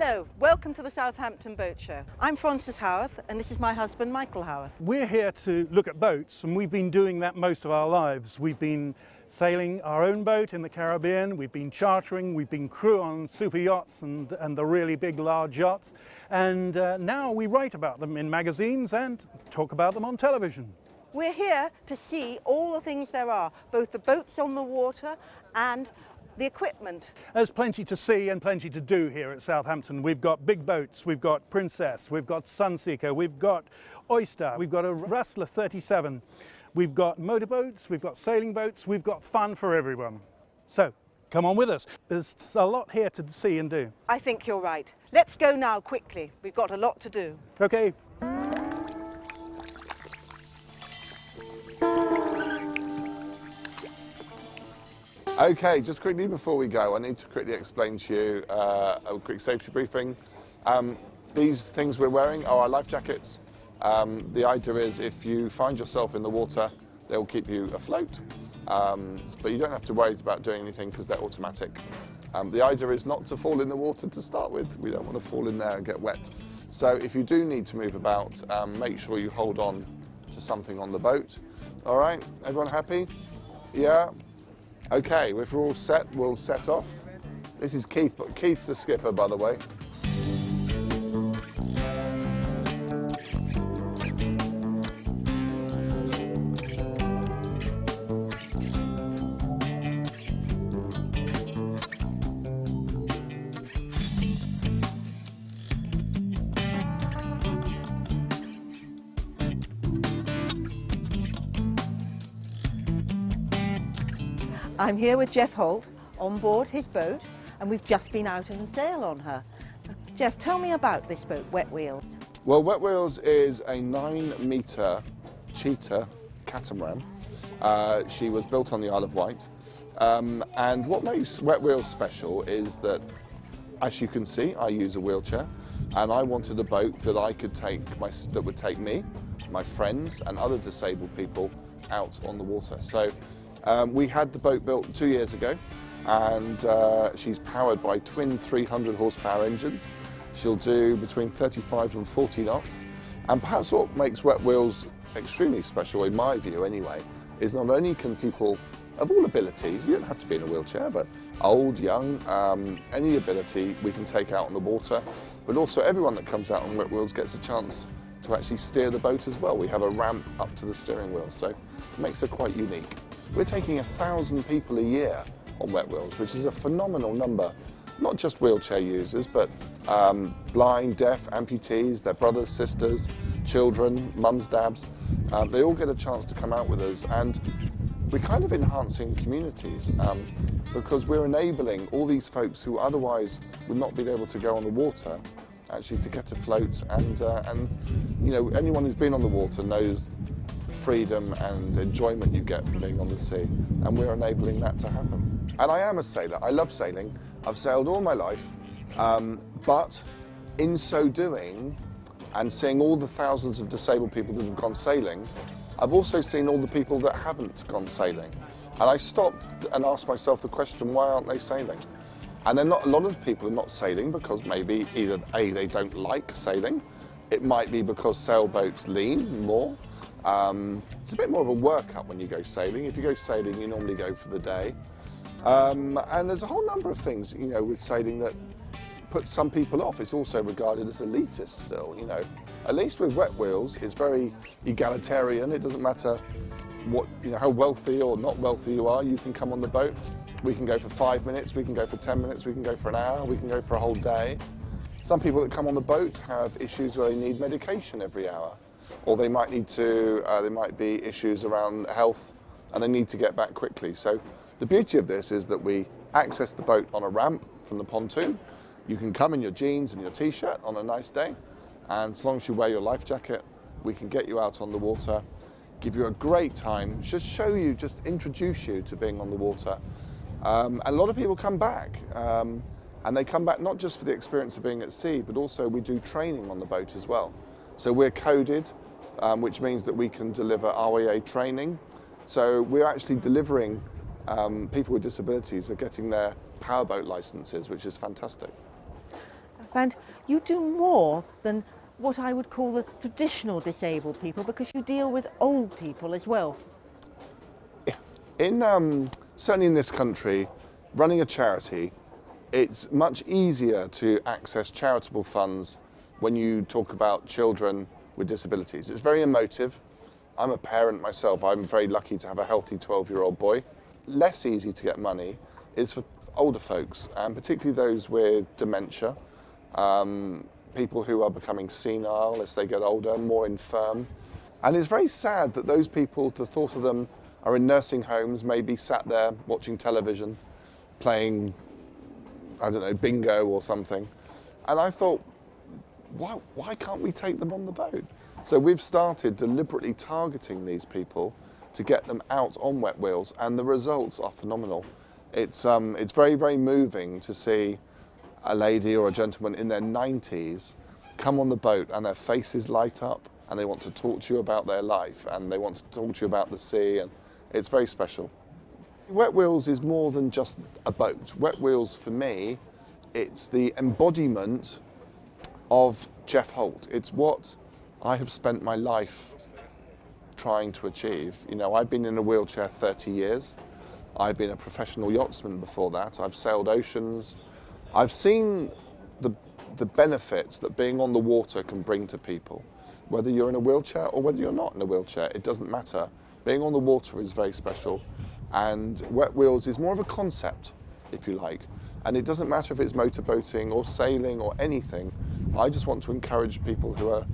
Hello, welcome to the Southampton Boat Show. I'm Frances Howarth and this is my husband Michael Howarth. We're here to look at boats, and we've been doing that most of our lives. We've been sailing our own boat in the Caribbean, we've been chartering, we've been crew on super yachts and the really big large yachts, and now we write about them in magazines and talk about them on television. We're here to see all the things there are, both the boats on the water and the equipment. There's plenty to see and plenty to do here at Southampton. We've got big boats, we've got Princess, we've got Sunseeker, we've got Oyster, we've got a Rustler 37, we've got motorboats, we've got sailing boats, we've got fun for everyone. So, come on with us. There's a lot here to see and do. I think you're right. Let's go now quickly. We've got a lot to do. Okay. Okay, just quickly before we go, I need to quickly explain to you a quick safety briefing. These things we're wearing are our life jackets. The idea is if you find yourself in the water, they'll keep you afloat, but you don't have to worry about doing anything because they're automatic. The idea is not to fall in the water to start with. We don't want to fall in there and get wet. So if you do need to move about, make sure you hold on to something on the boat. All right, everyone happy? Yeah? Okay, if we're all set, we'll set off. This is Keith, but Keith's the skipper, by the way. I'm here with Jeff Holt on board his boat and we've just been out in a sail on her. Jeff, tell me about this boat, WETWHEELS. Well, WETWHEELS is a 9-metre cheetah catamaran. She was built on the Isle of Wight. And what makes WETWHEELS special is that, as you can see, I use a wheelchair, and I wanted a boat that I could take, that would take me, my friends, and other disabled people out on the water. So we had the boat built 2 years ago, and she's powered by twin 300 horsepower engines. She'll do between 35 and 40 knots. And perhaps what makes WETWHEELS extremely special, in my view anyway, is not only can people of all abilities, you don't have to be in a wheelchair, but old, young, any ability we can take out on the water, but also everyone that comes out on WETWHEELS gets a chance to actually steer the boat as well. We have a ramp up to the steering wheel, so it makes her quite unique. We're taking 1,000 people a year on WETWHEELS, which is a phenomenal number. Not just wheelchair users, but blind, deaf, amputees, their brothers, sisters, children, mums, dads. They all get a chance to come out with us, and we're kind of enhancing communities because we're enabling all these folks who otherwise would not be able to go on the water actually to get afloat, and you know, anyone who's been on the water knows freedom and enjoyment you get from being on the sea, and we're enabling that to happen. And I am a sailor. I love sailing. I've sailed all my life, but in so doing, and seeing all the thousands of disabled people that have gone sailing, I've also seen all the people that haven't gone sailing. And I stopped and asked myself the question, why aren't they sailing? And then not a lot of people are not sailing because maybe either A, they don't like sailing, it might be because sailboats lean more. It's a bit more of a workup when you go sailing. If you go sailing, you normally go for the day. And there's a whole number of things, you know, with sailing that put some people off. It's also regarded as elitist still, you know. At least with WETWHEELS, it's very egalitarian. It doesn't matter what, you know, how wealthy or not wealthy you are, you can come on the boat. We can go for 5 minutes, we can go for 10 minutes, we can go for an hour, we can go for a whole day. Some people that come on the boat have issues where they need medication every hour, or they might need to, there might be issues around health and they need to get back quickly. So the beauty of this is that we access the boat on a ramp from the pontoon. You can come in your jeans and your t-shirt on a nice day, and as long as you wear your life jacket, we can get you out on the water, give you a great time, just show you, just introduce you to being on the water. And a lot of people come back, and they come back not just for the experience of being at sea, but also we do training on the boat as well. So we're coded, which means that we can deliver REA training. So we're actually delivering, people with disabilities are getting their powerboat licenses, which is fantastic. And you do more than what I would call the traditional disabled people, because you deal with old people as well. Certainly in this country, running a charity, it's much easier to access charitable funds when you talk about children with disabilities. It's very emotive. I'm a parent myself. I'm very lucky to have a healthy 12-year-old boy. Less easy to get money is for older folks, and particularly those with dementia, people who are becoming senile as they get older, more infirm. And it's very sad that those people, the thought of them, are in nursing homes, maybe sat there watching television, playing, I don't know, bingo or something. And I thought, why can't we take them on the boat? So we've started deliberately targeting these people to get them out on Wet Wheels, and the results are phenomenal. It's very, very moving to see a lady or a gentleman in their 90s come on the boat and their faces light up and they want to talk to you about their life and they want to talk to you about the sea, and it's very special. Wet Wheels is more than just a boat. Wet Wheels for me, it's the embodiment of Jeff Holt. It's what I have spent my life trying to achieve. You know, I've been in a wheelchair 30 years. I've been a professional yachtsman before that. I've sailed oceans. I've seen the benefits that being on the water can bring to people. Whether you're in a wheelchair or whether you're not in a wheelchair, it doesn't matter. Being on the water is very special, and Wet Wheels is more of a concept, if you like. And it doesn't matter if it's motorboating or sailing or anything. I just want to encourage people who are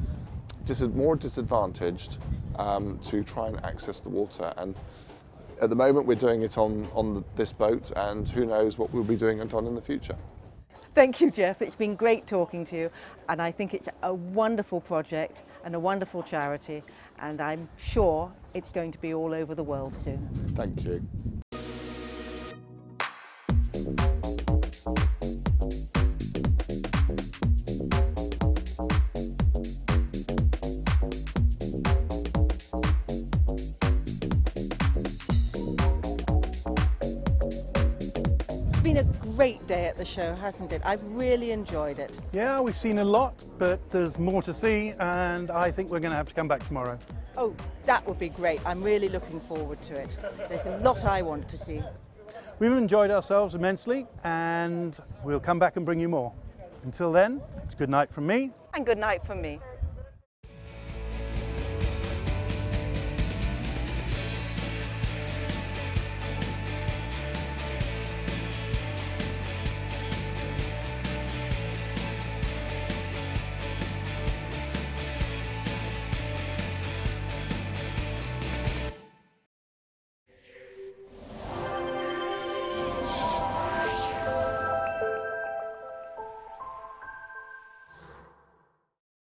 more disadvantaged to try and access the water. And at the moment we're doing it on this boat, and who knows what we'll be doing it on in the future. Thank you, Jeff. It's been great talking to you, and I think it's a wonderful project and a wonderful charity, and I'm sure it's going to be all over the world soon. Thank you. It's been a great day at the show, hasn't it? I've really enjoyed it. Yeah, we've seen a lot, but there's more to see, and I think we're going to have to come back tomorrow. Oh, that would be great. I'm really looking forward to it. There's a lot I want to see. We've enjoyed ourselves immensely, and we'll come back and bring you more. Until then, it's good night from me. And good night from me.